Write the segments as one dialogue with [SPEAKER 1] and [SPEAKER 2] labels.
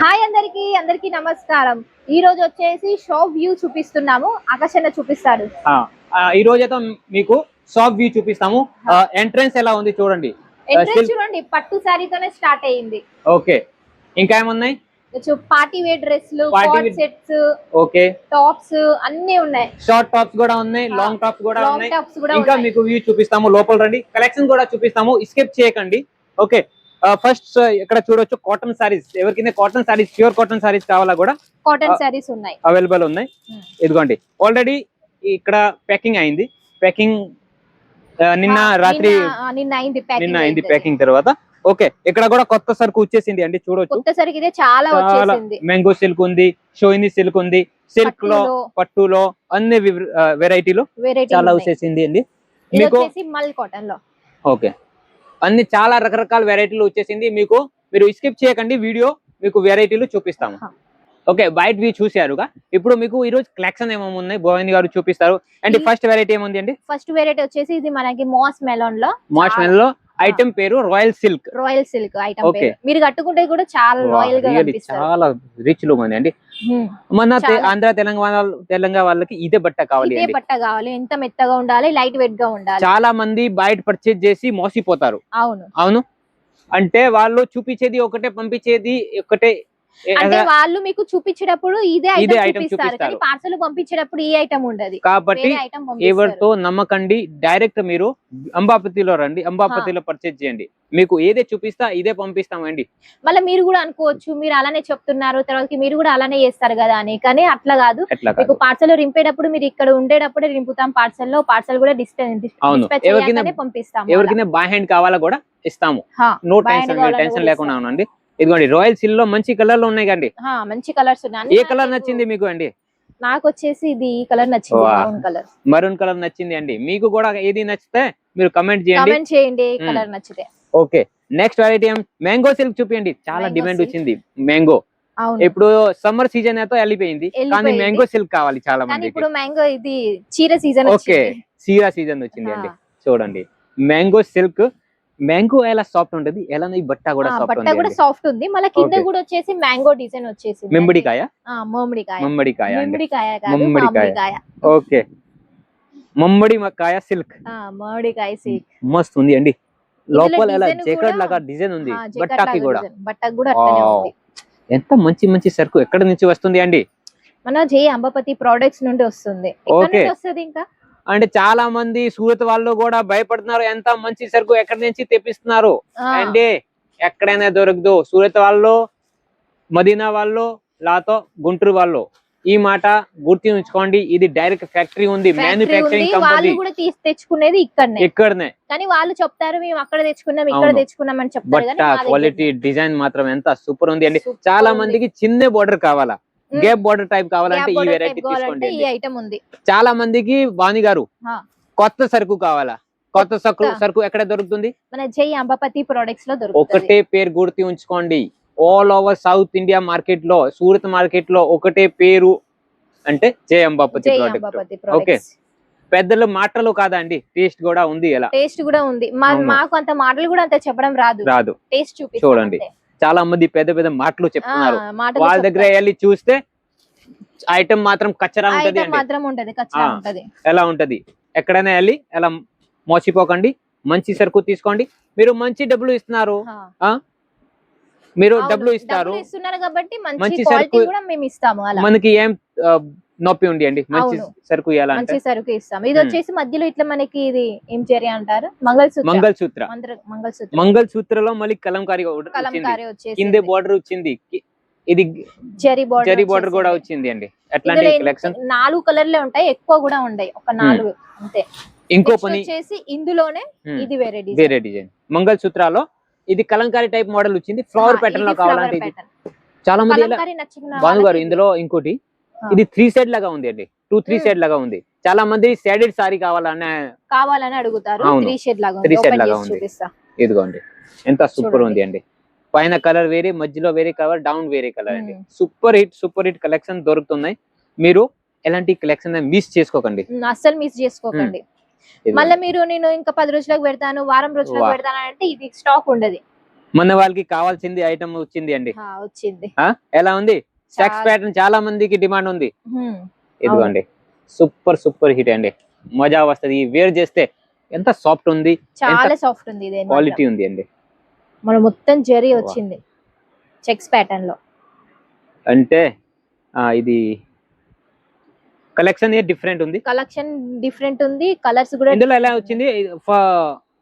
[SPEAKER 1] Hi అందరికి నమస్కారం. ఈ రోజు వచ్చేసి షాప్ వ్యూ చూపిస్తున్నాము. ఆకర్షణ చూపిస్తాడు.
[SPEAKER 2] ఈ రోజు అయితే మీకు షాప్ వ్యూ చూపిస్తాము. ఎంట్రన్స్ ఎలా ఉంది చూడండి.
[SPEAKER 1] ఎంట్రన్స్ చూడండి, పట్టు సారీతోనే స్టార్ట్ అయ్యింది.
[SPEAKER 2] ఓకే, ఇంకా ఏమున్నాయి?
[SPEAKER 1] పార్టీ వేర్ డ్రెస్లు, కోట్ సెట్స్, ఓకే, టాప్స్ అన్ని ఉన్నాయి.
[SPEAKER 2] షార్ట్ టాప్స్ కూడా ఉన్నాయి, లాంగ్ టాప్స్ కూడా ఉన్నాయి. ఇంకా మీకు వ్యూ చూపిస్తాము. లోపల రండి, కలెక్షన్ కూడా చూపిస్తాము. స్కిప్ చేయకండి. ఓకే, ఫస్ట్ ఇక్కడ చూడొచ్చు కాటన్ సారీస్. ఎవరికైనా cotton saris, pure cotton saris కావాలా కూడా
[SPEAKER 1] కాటన్ సారీస్ ఉన్నాయి,
[SPEAKER 2] అవైలబుల్ ఉన్నాయి. ఇదిగోండి, ఆల్రెడీ ఇక్కడ ప్యాకింగ్ అయింది. ప్యాకింగ్ నిన్న రాత్రి నిన్న అయింది ప్యాకింగ్ తర్వాత. ఓకే, ఇక్కడ కూడా కొత్త సరుకు వచ్చేసింది అండి. చూడొచ్చు,
[SPEAKER 1] కొత్త సరుకు ఇదే చాలా వచ్చేసింది.
[SPEAKER 2] మ్యాంగో సిల్క్ ఉంది, షోయిని సిల్క్ ఉంది, సిల్క్ లో, పట్టులో అన్ని వెరైటీలో చాలా వచ్చేసింది అండి. మీకు
[SPEAKER 1] మల్ కాటన్ లో
[SPEAKER 2] ఓకే, అన్ని చాలా రకరకాల వెరైటీలు వచ్చేసింది. మీకు మీరు స్కిప్ చేయకండి, వీడియో మీకు వెరైటీలు చూపిస్తాము. ఓకే, వైట్ వ్యూ చూసారుగా. ఇప్పుడు మీకు ఈ రోజు కలెక్షన్ ఏమేమి ఉన్నాయి గోవింద్ గారు చూపిస్తారు. అండ్ ఫస్ట్ వెరైటీ ఏముంది అండి?
[SPEAKER 1] ఫస్ట్ వెరైటీ వచ్చేసి ఇది మనకి మాస్ మెలోన్ లో
[SPEAKER 2] ఐటమ్ పేరు royal silk.
[SPEAKER 1] Royal silk item పేరు. మీరు కట్టుకుంటే కూడా చాలా రాయల్ గా కనిపిస్తుంది.
[SPEAKER 2] చాలా రిచ్ లుక్ ఉంది అండి. మన ఆంధ్ర తెలంగాణ వాళ్ళకి ఇదే బట్ట కావాలి.
[SPEAKER 1] ఇదే బట్ట కావాలి. ఎంత మెత్తగా ఉండాలి, లైట్ వెయిట్ గా ఉండాలి.
[SPEAKER 2] చాలా మంది బయట పర్చేజ్ చేసి మోసిపోతారు. అవును, అంటే వాళ్ళు చూపించేది ఒకటే, పంపించేది ఒకటే.
[SPEAKER 1] అంటే వాళ్ళు మీకు చూపించేటప్పుడు ఇదే ఐటమ్ చూపిస్తారు, కానీ పార్సల్ పంపించేటప్పుడు ఈ ఐటమ్ ఉండదు.
[SPEAKER 2] కాబట్టి ఎవరితో నమ్మకండి, డైరెక్ట్ మీరు అంబాపతిలో రండి, అంబాపతిలో పర్చేజ్ చేయండి. మీకు ఏదే చూపిస్తా ఇదే పంపిస్తామండి.
[SPEAKER 1] మళ్ళీ మీరు కూడా అనుకోవచ్చు, మీరు అలానే చెప్తున్నారు, తర్వాత మీరు కూడా అలానే చేస్తారు కదా అని. కానీ అట్లా కాదు. మీకు పార్సల్ రింపేటప్పుడు మీరు ఇక్కడ ఉండేటప్పుడే రింపుతాం. పార్సల్ కూడా పంపిస్తాము.
[SPEAKER 2] ఎవరికైనా బై హ్యాండ్ కావాలా కూడా ఇస్తాము. నో టెన్షన్ లేకుండా ఉండండి. ఇదిగోండి, రాయల్ సిల్క్ లో మంచి కలర్ లో ఉన్నాయి కండి.
[SPEAKER 1] మంచి కలర్స్ ఉన్నాయి.
[SPEAKER 2] ఏ కలర్ నచ్చింది మీకు అండి?
[SPEAKER 1] నాకు వచ్చేసి ఇది ఈ కలర్ నచ్చింది,
[SPEAKER 2] మరూన్ కలర్ నచ్చింది అండి. మీకు కూడా ఏది నచ్చితే మీరు కమెంట్
[SPEAKER 1] చేయండి కలర్ నచ్చితే.
[SPEAKER 2] Okay, next variety mango silk చూపించండి. చాలా డిమాండ్ వచ్చింది మ్యాంగో. ఇప్పుడు సమ్మర్ సీజన్ అయితే వెళ్ళిపోయింది, కానీ మ్యాంగో సిల్క్ కావాలి చాలా మంది.
[SPEAKER 1] ఇప్పుడు మ్యాంగో ఇది చీర సీజన్.
[SPEAKER 2] ఓకే, చీర సీజన్ వచ్చింది అండి. చూడండి, మ్యాంగో సిల్క్. మ్యాంగో ఎలా సాఫ్ట్ ఉంటది, ఎలా ఈ బట్ట కూడా
[SPEAKER 1] సాఫ్ట్ ఉంది. మళ్ళీ కింద కూడా వచ్చేసి మ్యాంగో డిజైన్ వచ్చేసి
[SPEAKER 2] మామిడికాయ. ఓకే, మామిడికాయ సిల్క్.
[SPEAKER 1] మామిడికాయ సిల్క్
[SPEAKER 2] మస్త్ ఉంది అండి. లోపల ఎలా జాకెట్ లాగా డిజైన్ ఉంది. బట్టకి కూడా ఎంత మంచి మంచి సరుకు ఎక్కడ నుంచి వస్తుంది అండి?
[SPEAKER 1] మన జే అంబాపతి ప్రొడక్ట్స్ నుండి వస్తుంది. ఇంకా
[SPEAKER 2] అంటే చాలా మంది సూరత్ వాళ్ళు కూడా భయపడుతున్నారు, ఎంత మంచి సరుకు ఎక్కడి నుంచి తెప్పిస్తున్నారు అంటే. ఎక్కడైనా దొరకదు. సూరత్ వాళ్ళు, మదీనా వాళ్ళు, లాతో గుంటూరు వాళ్ళు. ఈ మాట గుర్తుంచుకోండి. ఇది డైరెక్ట్ ఫ్యాక్టరీ ఉంది, మ్యానుఫ్యాక్చరింగ్ కంపెనీ.
[SPEAKER 1] తెచ్చుకునేది
[SPEAKER 2] ఇక్కడనే,
[SPEAKER 1] కానీ వాళ్ళు చెప్తారు మేము అక్కడ తెచ్చుకున్నాం, ఇక్కడ తెచ్చుకున్నాం అని చెప్తారు.
[SPEAKER 2] బట్ క్వాలిటీ, డిజైన్ మాత్రం ఎంత సూపర్ ఉంది అండి. చాలా మందికి చిన్న బోర్డర్ కావాలా, గ్యాప్ బోర్డర్ టైప్ కావాలంటే ఈ వెరైటీ తీసుకోండి. చాలా మందికి వాణి గారు కొత్త సరుకు కావాలా, కొత్త సరుకు ఎక్కడ దొరుకుతుంది?
[SPEAKER 1] మన జై అంబాపతి ప్రొడక్ట్స్ లో దొరుకుతుంది.
[SPEAKER 2] ఒకటే పేరు గుర్తు ఉంచుకోండి. All over south India market లో, సూరత్ మార్కెట్ లో ఒకటే పేరు అంటే జై అంబాపతి ప్రొడక్ట్. ఓకే, పెద్దలు మాటలు కాదా అండి, టేస్ట్ కూడా ఉంది. ఎలా
[SPEAKER 1] టేస్ట్ కూడా ఉంది. మాకు అంత మాటలు కూడా అంత చెప్పడం రాదు. టేస్ట్
[SPEAKER 2] చూడండి, చాలా మంది పెద్ద పెద్ద మాటలు చెప్తున్నారు. వాళ్ళ దగ్గర వెళ్ళి చూస్తే ఐటమ్ మాత్రం కచ్చరా ఉంటది. ఎలా ఉంటది? ఎక్కడైనా వెళ్ళి ఎలా మోసిపోకండి, మంచి సరుకు తీసుకోండి. మీరు మంచి డబ్బులు ఇస్తున్నారు, మీరు డబ్బులు ఇస్తారు
[SPEAKER 1] కాబట్టి మంచి సరుకు మేము ఇస్తాము.
[SPEAKER 2] మనకి ఏం నొప్పి ఉంది అండి, మంచి సరుకు
[SPEAKER 1] మంచి సరుకు ఇస్తాం. ఇది వచ్చేసి మధ్యలో ఇట్లా మనకి ఇది ఏం చర్య అంటారు,
[SPEAKER 2] మంగళసూత్రలో మళ్ళీ కలంకారీ కింద బోర్డర్ వచ్చింది. ఇది జరీ బోర్డర్ కూడా వచ్చింది అండి. అట్లాంటి కలెక్షన్
[SPEAKER 1] 4 కలర్లే ఉంటాయి, ఎక్కువ కూడా ఉంటాయి, ఒక 4 అంతే.
[SPEAKER 2] ఇంకో పని
[SPEAKER 1] వచ్చేసి ఇందులోనే ఇది
[SPEAKER 2] వేరే డిజైన్ మంగళసూత్రాలో ఇది కలంకారీ టైప్ మోడల్ వచ్చింది. ఫ్లవర్ ప్యాటర్న్ లో కావాలంటే చాలా మంది. భాను గారు, ఇందులో ఇంకోటి ఇది 3 సైడ్ లాగా ఉంది అండి, 2-3 సైడ్ లాగా ఉంది. చాలా మంది షేడెడ్ సారీ కావాలని
[SPEAKER 1] అడుగుతారు.
[SPEAKER 2] 3 షేడ్ లాగా ఉంది. ఇదిగోండి, ఎంత సూపర్ ఉంది అండి. పైన కలర్ వేరే, మధ్యలో వేరే కలర్, డౌన్ వేరే కలర్ అండి. సూపర్ హిట్ కలెక్షన్ దొరుకుతున్నాయి. మీరు ఎలాంటి కలెక్షన్ మిస్ చేసుకోకండి,
[SPEAKER 1] అస్సలు మిస్ చేసుకోకండి. మళ్ళీ మీరు నేను ఇంకా 10 రోజులకు పెడతాను, వారం రోజులకు పెడతాను అంటే ఇది స్టాక్ ఉండదు.
[SPEAKER 2] మన వాళ్ళకి కావాల్సింది ఐటమ్ వచ్చింది అండి.
[SPEAKER 1] వచ్చింది.
[SPEAKER 2] ఎలా ఉంది చెక్స్ ప్యాటర్న్, చాలా మందికి డిమాండ్ ఉంది. ఇదిగోండి సూపర్ సూపర్ హిట్ అండి, మజా వస్తది. వేర్ చేస్తే ఎంత సాఫ్ట్ ఉంది,
[SPEAKER 1] చాలా సాఫ్ట్ ఉంది,
[SPEAKER 2] క్వాలిటీ ఉంది అండి.
[SPEAKER 1] మన మొత్తం జరీ వచ్చింది చెక్స్ ప్యాటర్న్ లో.
[SPEAKER 2] అంటే ఇది కలెక్షన్ డిఫరెంట్ ఉంది,
[SPEAKER 1] కలెక్షన్ డిఫరెంట్ ఉంది, కలర్స్ కూడా.
[SPEAKER 2] ఇందులో ఎలా వచ్చింది,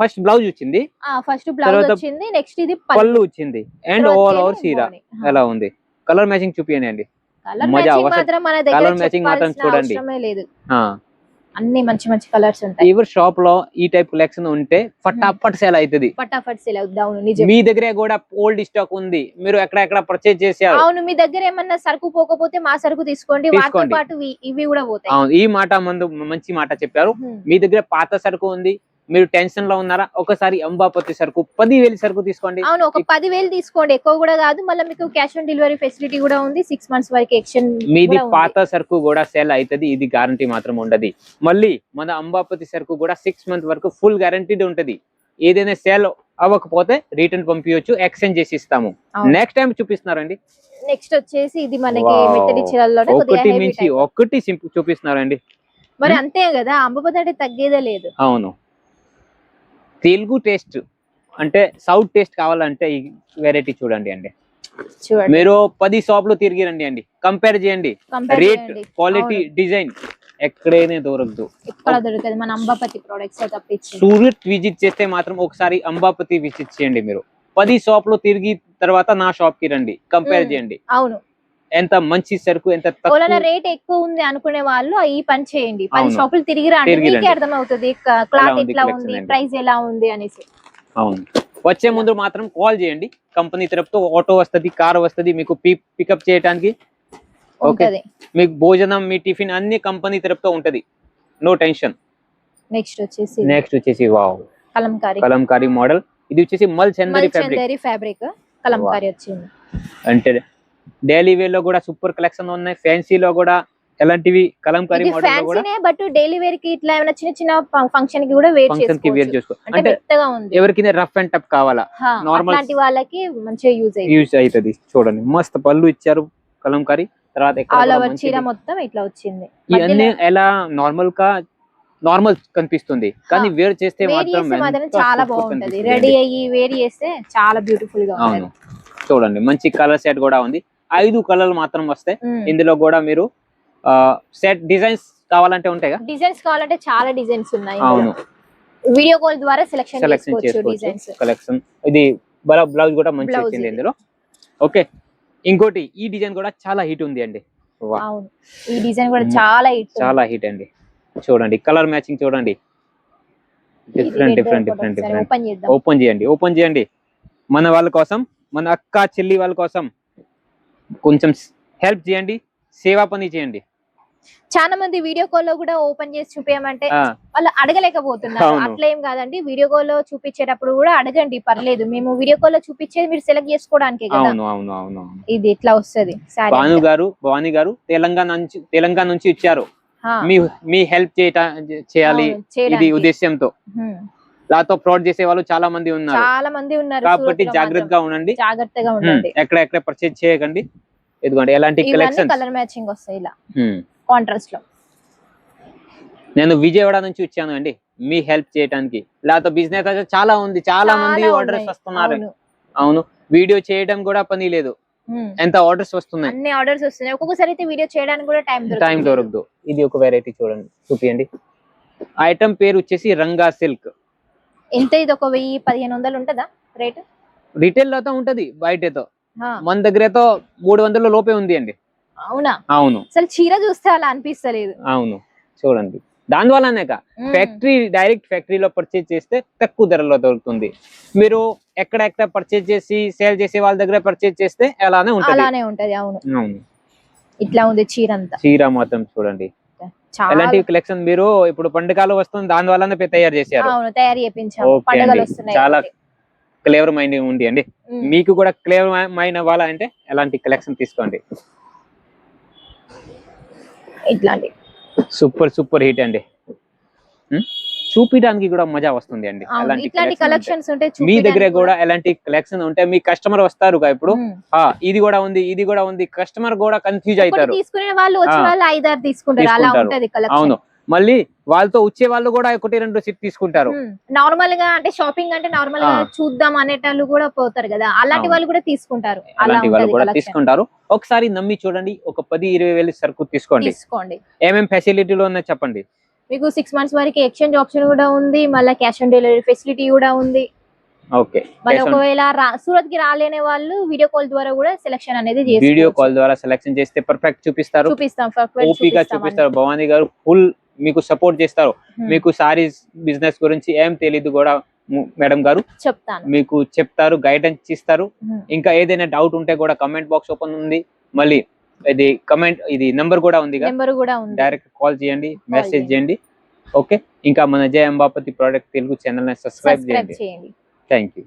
[SPEAKER 2] ఫస్ట్ బ్లౌజ్ వచ్చింది,
[SPEAKER 1] ఫస్ట్ బ్లౌజ్ వచ్చింది, నెక్స్ట్ ఇది
[SPEAKER 2] పళ్ళు వచ్చింది, అండ్ ఓవర్ ఓవర్ సీరా ఎలా ఉంది. కలర్ మ్యాచింగ్ చూపియండి అండి, కలర్ మ్యాచింగ్ మాత్రం చూడండి.
[SPEAKER 1] అన్ని మంచి మంచి కలర్స్ ఉంటాయి.
[SPEAKER 2] ఎవరి షాప్ లో ఈ టైప్ కలెక్షన్ ఉంటే ఫటాఫట్ సేల్ అవుతుంది,
[SPEAKER 1] ఫటాఫట్ సేల్ అవుతుంది.
[SPEAKER 2] మీ దగ్గర కూడా ఓల్డ్ స్టాక్ ఉంది, మీరు ఎక్కడ పర్చేజ్ చేశారు.
[SPEAKER 1] అవును, మీ దగ్గర ఏమన్నా సరుకు పోకపోతే మా సరుకు తీసుకోండి, వాటితో పాటు ఇవి కూడా పోతాయి.
[SPEAKER 2] ఈ మాట మంచి మాట చెప్పారు. మీ దగ్గర పాత సరుకు ఉంది, మీరు టెన్షన్ లో ఉన్నారా, ఒకసారి అంబాపతి సరుకు 10,000 సరుకు తీసుకోండి.
[SPEAKER 1] అవును, ఒక 10,000 తీసుకోండి, ఎక్కువ కూడా కాదు. మళ్ళీ మీకు క్యాష్ ఆన్ డెలివరీ ఫెసిలిటీ కూడా ఉంది, 6 months వరకు ఎక్స్చేంజ్.
[SPEAKER 2] మీది పాత సరుకు కూడా సేల్ అవుతుంది, ఇది గ్యారంటీ మాత్రం ఉండదు. మళ్ళీ మన అంబాపతి సరుకు కూడా 6 months వరకు ఫుల్ గ్యారంటీడ్ ఉంటది. ఏదైనా సేల్ అవ్వకపోతే రిటర్న్ పంపించవచ్చు, ఎక్స్చేంజ్ చేసి ఇస్తాము. Next time చూపిస్తున్నారండి.
[SPEAKER 1] నెక్స్ట్ వచ్చేసి ఇది మనకి మెత్తడి చీరల్లోనే
[SPEAKER 2] ఒకటి మించి ఒకటి సింపుల్ చూపిస్తున్నారండి.
[SPEAKER 1] మరి అంతే కదా, అంబాపతి అంటే తగ్గేదే లేదు.
[SPEAKER 2] అవును, తెలుగు టేస్ట్ అంటే సౌత్ టేస్ట్ కావాలంటే ఈ వెరైటీ చూడండి అండి. మీరు 10 షాపులు తిరిగిరండి అండి, కంపేర్ చేయండి, రేట్, క్వాలిటీ, డిజైన్ ఎక్కడైనా దొరకదు.
[SPEAKER 1] ఎక్కడ దొరకదు మన అంబాపతి ప్రొడక్ట్స్ తప్పించి.
[SPEAKER 2] సూరత్ విజిట్ చేస్తే మాత్రం ఒకసారి అంబాపతి విజిట్ చేయండి. మీరు 10 షాపులు తిరిగి తర్వాత నా షాప్ కి రండి, కంపేర్ చేయండి.
[SPEAKER 1] అవును,
[SPEAKER 2] ఎంత మంచి సరుకు, ఎంత
[SPEAKER 1] రేట్ ఎక్కువ ఉంది అనుకునే వాళ్ళు ఈ పని చేయండి, 10 షాపులు తిరిగి రండి, మీకే అర్థమవుతుంది క్లాత్ ఎట్లా ఉంది, ప్రైస్ ఎలా ఉంది అనేసి.
[SPEAKER 2] అవును, వచ్చే ముందు మాత్రం కాల్ చేయండి, కంపెనీ తరపుతో ఆటో వస్తది, కార్ వస్తది మీకు పికప్ చేయడానికి. ఓకే, మీకు భోజనం, మీ టిఫిన్ అన్ని కంపెనీ తరపుతో ఉంటది, నో టెన్షన్. నెక్స్ట్ వచ్చేసి వావ్ కలంకారీ మోడల్. ఇది వచ్చేసి మల్ చందేరి ఫ్యాబ్రిక్
[SPEAKER 1] కలంకారీ వచ్చింది.
[SPEAKER 2] అంటే డైలీ వేర్ లో కూడా సూపర్ కలెక్షన్ ఉన్నాయి, ఫ్యాన్సీ లో కూడా ఎలాంటివి కలంకారీ మోడల్ లో కూడా.
[SPEAKER 1] బట్ డైలీ వేర్ కి ఇట్లా ఏమైనా చిన్న చిన్న ఫంక్షన్ కి కూడా వేర్ చేసుకోవచ్చు. అంటే మెత్తగా ఉంది,
[SPEAKER 2] ఎవరికైనా రఫ్ అండ్ టఫ్ కావాలా, నార్మల్
[SPEAKER 1] అలాంటి వాళ్ళకి మంచిగా యూజ్
[SPEAKER 2] అవుతుంది. చూడండి మస్త్ పళ్ళు ఇచ్చారు కలంకారీ. తర్వాత
[SPEAKER 1] ఆల్ ఓవర్ చీర మొత్తం ఇట్లా వచ్చింది.
[SPEAKER 2] ఇవన్నీ ఎలా నార్మల్ కనిపిస్తుంది, కానీ వేర్ చేస్తే మాత్రం
[SPEAKER 1] చాలా బాగుంటది. రెడీ అయ్యి వేర్ చేస్తే చాలా బ్యూటిఫుల్ గా ఉంటుంది.
[SPEAKER 2] చూడండి మంచి కలర్ సెట్ కూడా ఉంది, 5 కలర్లు మాత్రం వస్తాయి. ఇందులో కూడా మీరు సెట్ డిజైన్స్ కావాలంటే ఉంటాయి, డిజైన్స్
[SPEAKER 1] కావాలంటే చాలా డిజైన్స్ ఉన్నాయి. అవును, వీడియో కాల్ ద్వారా సెలెక్షన్ చేసుకోవచ్చు డిజైన్స్.
[SPEAKER 2] కలెక్షన్ ఇది బ్లౌజ్ కూడా మంచి వచ్చింది ఇందులో. ఓకే, ఇంకోటి ఈ డిజైన్ కూడా చాలా హిట్ ఉంది అండి.
[SPEAKER 1] అవును, ఈ డిజైన్ కూడా చాలా హిట్
[SPEAKER 2] అండి. చూడండి కలర్ మ్యాచింగ్ చూడండి, డిఫరెంట్. ఓపెన్ చేయండి మన వాళ్ళ కోసం, మన అక్క చెల్లి వాళ్ళ కోసం కొంచెం హెల్ప్ చేయండి, సేవా పని చేయండి.
[SPEAKER 1] చాలా మంది వీడియో కాల్ లో కూడా ఓపెన్ చేసి చూపించమంటే వాళ్ళు అడగలేకపోతున్నారు. అట్లా ఏం కాదండి, వీడియో కాల్ లో చూపించేటప్పుడు కూడా అడగండి, పర్లేదు. మేము వీడియో కాల్ లో చూపించేది మీరు సెలెక్ట్ చేసుకోవడానికి కదా. ఇది ఇట్లా వస్తది.
[SPEAKER 2] భవానీ గారు తెలంగాణ నుంచి ఇచ్చారు, మీ హెల్ప్ చేయాలి ఇది ఉద్దేశంతో. నాతో ఫ్రాడ్ చేసే వాళ్ళు చాలా మంది ఉన్నారు, కాబట్టి జాగ్రత్తగా ఉండండి, ఎక్కడ పర్చేజ్ చేయకండి. ఇదిగోండి ఎలాంటి కలెక్షన్,
[SPEAKER 1] కలర్ మ్యాచింగ్ వస్తాయి ఇలా కాంట్రాస్ట్ లో.
[SPEAKER 2] నేను విజయవాడ నుంచి వచ్చాను అండి మీ హెల్ప్ చేయడానికి. లేకపోతే బిజినెస్ చాలా ఉంది, చాలా మంది ఆర్డర్స్ వస్తున్నారు. అవును, వీడియో చేయడం కూడా పని లేదు, ఎంత ఆర్డర్స్ వస్తున్నాయి,
[SPEAKER 1] అన్ని ఆర్డర్స్ వస్తున్నాయి. ఒక్కొక్కసారి అయితే వీడియో చేయడానికి కూడా టైం
[SPEAKER 2] దొరకదు. ఇది ఒక వెరైటీ చూడండి, చూపియండి. ఐటమ్ పేరు వచ్చేసి రంగా సిల్క్.
[SPEAKER 1] ఎంత ఇది? ఒక 1000-1500 ఉంటదా రేట్?
[SPEAKER 2] రిటైల్ లో ఉంటది, బయటతో మన దగ్గర 300 లోపే ఉంది అండి.
[SPEAKER 1] అవునా?
[SPEAKER 2] అవును,
[SPEAKER 1] అసలు చీర చూస్తే అలా అనిపిస్తలేదు.
[SPEAKER 2] అవును, చూడండి దానివల్లనే డైరెక్ట్ ఫ్యాక్టరీలో పర్చేజ్ చేస్తే తక్కువ ధరలో దొరుకుతుంది. మీరు ఎక్కడ పర్చేజ్ చేసి సేల్ చేసే వాళ్ళ దగ్గర పర్చేజ్ చేస్తే అలానే ఉంటది. అవును,
[SPEAKER 1] ఇట్లా ఉంది చీర అంతా.
[SPEAKER 2] చీర మాత్రం చూడండి ఎలాంటి కలెక్షన్. మీరు ఇప్పుడు పండుగలు వస్తుంది, దాని వల్లనే తయారు చేశారు.
[SPEAKER 1] తయారు చేయించాము, పండుగలు వస్తున్నాయి.
[SPEAKER 2] చాలా క్లేవర్ మైండ్ ఉంది అండి. మీకు కూడా క్లేవర్ మైండ్ అవ్వాలంటే ఎలాంటి కలెక్షన్ తీసుకోండి. ఇట్లాంటి సూపర్ హిట్ అండి. చూపించడానికి కూడా మజా వస్తుంది అండి.
[SPEAKER 1] అవును, ఇట్లాంటి కలెక్షన్స్ ఉంటే
[SPEAKER 2] మీ దగ్గర కూడా ఎలాంటి కలెక్షన్ ఉంటే మీ కస్టమర్ వస్తారు ఇప్పుడు ఇది కూడా ఉంది ఇది కూడా ఉంది, కస్టమర్ కూడా కన్ఫ్యూజ్ అవుతారు.
[SPEAKER 1] తీసుకునే వాళ్ళు వచ్చే వాళ్ళు 5-6 తీసుకుంటారు, అలా ఉంటది కలెక్షన్.
[SPEAKER 2] అవును, మళ్ళీ వాళ్ళతో వచ్చే వాళ్ళు కూడా 1-2 సెట్ తీసుకుంటారు.
[SPEAKER 1] నార్మల్ గా అంటే షాపింగ్ అంటే నార్మల్ గా చూద్దాం అనేటోళ్ళు కూడా పోతారు కదా, అలాంటి వాళ్ళు కూడా తీసుకుంటారు.
[SPEAKER 2] అలాంటి వాళ్ళు కూడా తీసుకుంటారు. ఒకసారి నమ్మి చూడండి, ఒక 10-20 వేలు సరుకు తీసుకోండి. ఏమేం ఫెసిలిటీలు ఉన్నాయో చెప్పండి.
[SPEAKER 1] మీకు 6 months వరకు ఎక్స్చేంజ్ ఆప్షన్ కూడా ఉంది, మళ్ళీ క్యాష్ ఆన్ డెలివరీ ఫెసిలిటీ కూడా ఉంది.
[SPEAKER 2] ఓకే,
[SPEAKER 1] మళ్ళీ ఒకవేళ సూరత్ కి రాలేని వాళ్ళు వీడియో కాల్ ద్వారా కూడా సెలెక్షన్ అనేది చేసుకోవచ్చు.
[SPEAKER 2] వీడియో కాల్ ద్వారా సెలెక్షన్ చేస్తే పర్ఫెక్ట్ చూపిస్తారు, ఓపిగా చూపిస్తారు. భవానీ గారు ఫుల్ మీకు సపోర్ట్ చేస్తారు. మీకు సారీస్ బిజినెస్ గురించి ఏం తెలీదు కూడా మేడం గారు
[SPEAKER 1] చెప్తాను,
[SPEAKER 2] మీకు చెప్తారు, గైడెన్స్ ఇస్తారు. ఇంకా ఏదైనా డౌట్ ఉంటే కూడా కమెంట్ బాక్స్ ఓపెన్ ఉంది, మళ్ళీ ఇది నెంబర్ కూడా ఉంది, డైరెక్ట్ కాల్ చేయండి, మెసేజ్ చేయండి. ఓకే, ఇంకా మన జయ అంబాపతి ప్రోడక్ట్ తెలుగు ఛానల్ ని సబ్స్క్రైబ్ చేయండి. Thank you.